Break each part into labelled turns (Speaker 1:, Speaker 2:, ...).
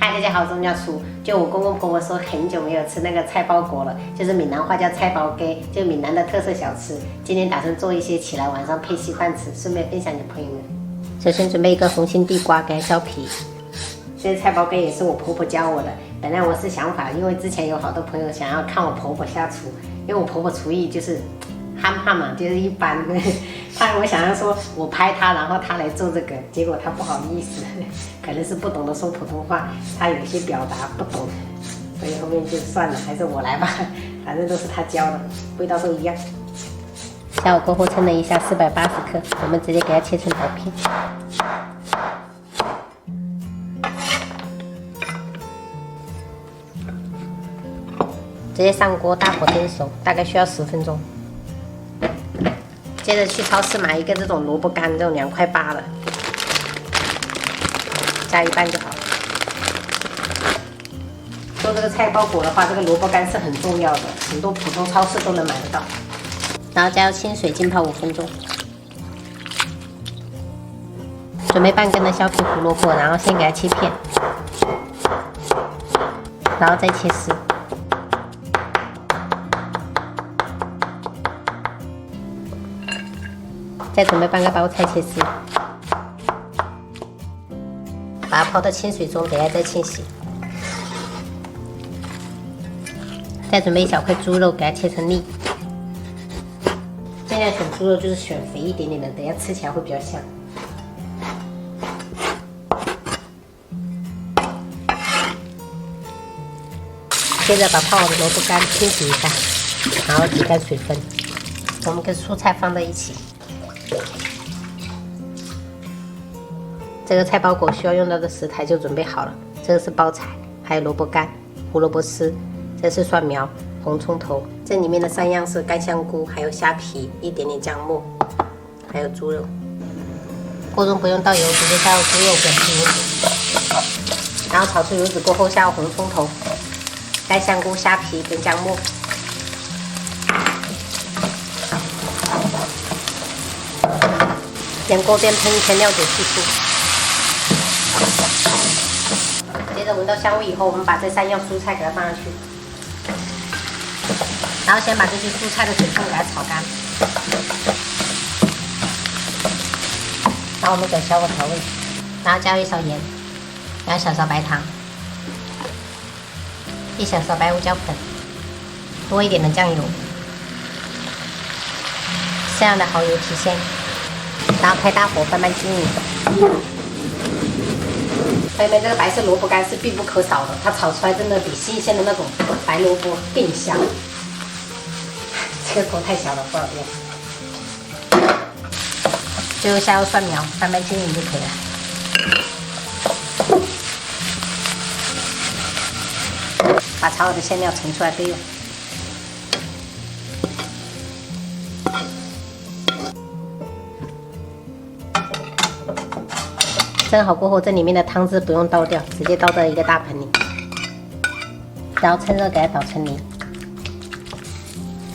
Speaker 1: 嗨，大家好，我是叫厨。就我公公婆婆说很久没有吃那个菜包果了，就是闽南话叫菜包鸡，就闽南的特色小吃。今天打算做一些起来晚上配稀饭吃，顺便分享给朋友们。首先准备一个红心地瓜，给它削皮。这菜包鸡也是我婆婆教我的。本来我是想法，因为之前有好多朋友想要看我婆婆下厨，因为我婆婆厨艺就是憨嘛，就是一般。我想要说我拍她，然后她来做这个，结果她不好意思，可能是不懂得说普通话，她有些表达不懂，所以后面就算了，还是我来吧，反正都是她教的，味道都一样。下午过后称了一下480克，我们直接给它切成薄片。直接上锅，大火蒸熟，大概需要10分钟。接着去超市买一个这种萝卜干，这种2块8的，加一半就好了。做这个菜包果的话，这个萝卜干是很重要的，很多普通超市都能买得到。然后加入清水浸泡5分钟。准备半根的削皮胡萝卜，然后先给它切片，然后再切丝。再准备半个包菜切丝，把它泡到清水中，等下再清洗。再准备1小块猪肉，给它切成粒。尽量选猪肉就是选肥一点点的，等下吃起来会比较香。接着把泡好的萝卜干清洗一下，然后挤干水分。我们跟蔬菜放在一起。这个菜包果需要用到的食材就准备好了，这个是包菜，还有萝卜干、胡萝卜丝，这是蒜苗、红葱头。这里面的3样是干香菇，还有虾皮，一点点姜末，还有猪肉。锅中不用倒油，直接下入猪肉跟油脂，然后炒出油脂过后下入红葱头、干香菇、虾皮跟姜末。边锅边喷一圈料酒去醋。接着闻到香味以后，我们把这3样蔬菜给它放上去，然后先把这些蔬菜的水分给它炒干，然后我们给小火调味，然后加入1勺盐，2小勺白糖，1小勺白胡椒粉，多一点的酱油，这样的蚝油提鲜，然后开大火慢慢均匀。朋友们，这个白色萝卜干是必不可少的，它炒出来真的比新鲜的那种白萝卜更香。这个头太小了，不好用。最后下入蒜苗，慢慢均匀就可以了。把炒好的馅料盛出来备用。蒸好过后，这里面的汤汁不用倒掉，直接倒到一个大盆里，然后趁热给它捣成泥，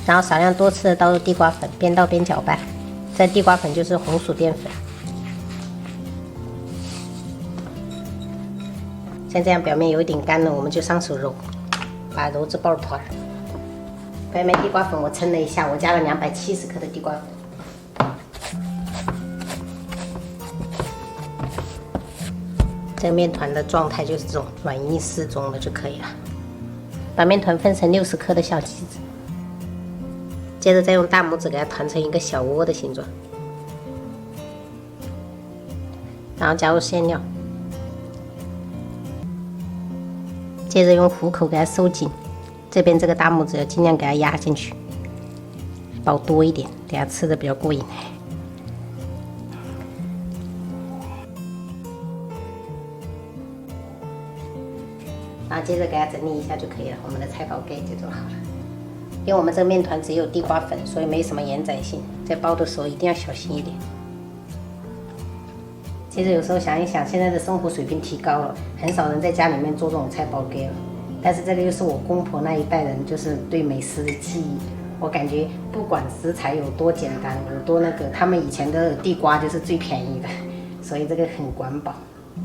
Speaker 1: 然后少量多次的倒入地瓜粉，边倒边搅拌。这地瓜粉就是红薯淀粉。像这样表面有一点干了，我们就上手揉，把揉至爆团。朋友们，地瓜粉我称了一下，我加了270克的地瓜粉。这个面团的状态就是这种软硬适中的就可以了。把面团分成60克的小剂子，接着再用大拇指给它团成一个小窝的形状，然后加入馅料，接着用虎口给它收紧。这边这个大拇指要尽量给它压进去，包多一点，等下吃的比较过瘾。然后接着给它整理一下就可以了，我们的菜包鸡就做好了。因为我们这个面团只有地瓜粉，所以没什么延展性，在包的时候一定要小心一点。其实有时候想一想，现在的生活水平提高了，很少人在家里面做这种菜包鸡了。但是这个又是我公婆那一代人就是对美食的记忆。我感觉不管食材有多简单，有多那个，他们以前的地瓜就是最便宜的，所以这个很管饱，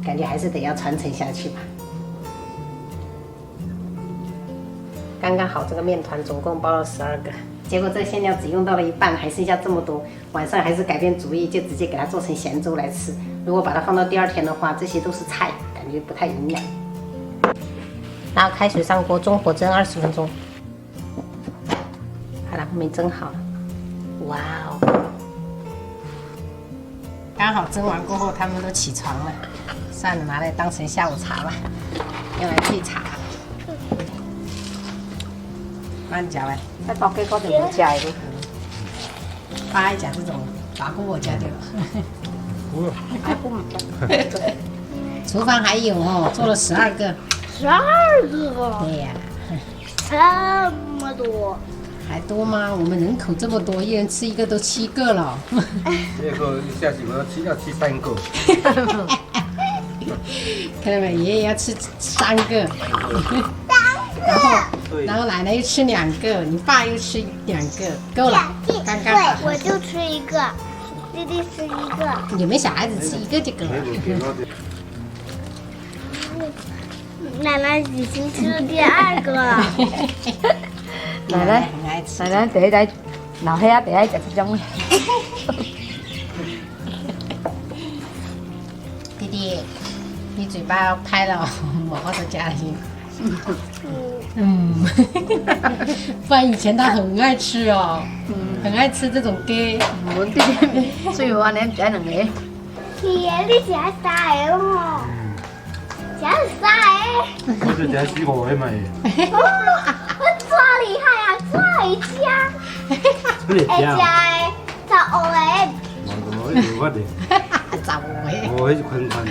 Speaker 1: 感觉还是得要传承下去吧。刚刚好，这个面团总共包了12个，结果这个馅料只用到了一半，还剩下这么多。晚上还是改变主意，就直接给它做成咸粥来吃。如果把它放到第2天的话，这些都是菜，感觉不太营养。然后开水上锅，中火蒸20分钟。好了，我们蒸好了。哇哦！刚好蒸完过后，他们都起床了，算了，拿来当成下午茶吧，用来配茶。慢嚼嘞，菜包鸡嗰條冇食嘅，爸愛食這種，爸姑冇食掉。廚房還有哦，做了12個。
Speaker 2: 12個？
Speaker 1: 對呀。
Speaker 2: 這麼多？
Speaker 1: 還多嗎？我們人口這麼多，一人吃一個都7個了。
Speaker 3: 這個一下子我要吃3個。
Speaker 1: 看到沒？爺爺要吃3個。然後奶奶又吃2個，你爸又吃2個，夠了，剛剛好。
Speaker 2: 我就吃一個，弟弟吃一個。
Speaker 1: 你們小孩子吃一個就夠了。
Speaker 2: 奶奶已經吃了第2個了。
Speaker 4: 奶奶第一仔老兄仔第一食這種。
Speaker 1: 弟弟，你嘴巴要開了，我或者家裡。不然以前他很愛吃哦，很愛吃這種雞。
Speaker 4: 我弟弟最後你唔使兩個。
Speaker 2: 爺，你食晒咯，食晒。
Speaker 3: 我就食4個咪。
Speaker 2: 我抓厲害啊，抓一家。
Speaker 3: 你食？
Speaker 2: 會食嘅，就我嘅。
Speaker 3: 我哋。
Speaker 1: 找我。
Speaker 3: 我係困困嘅。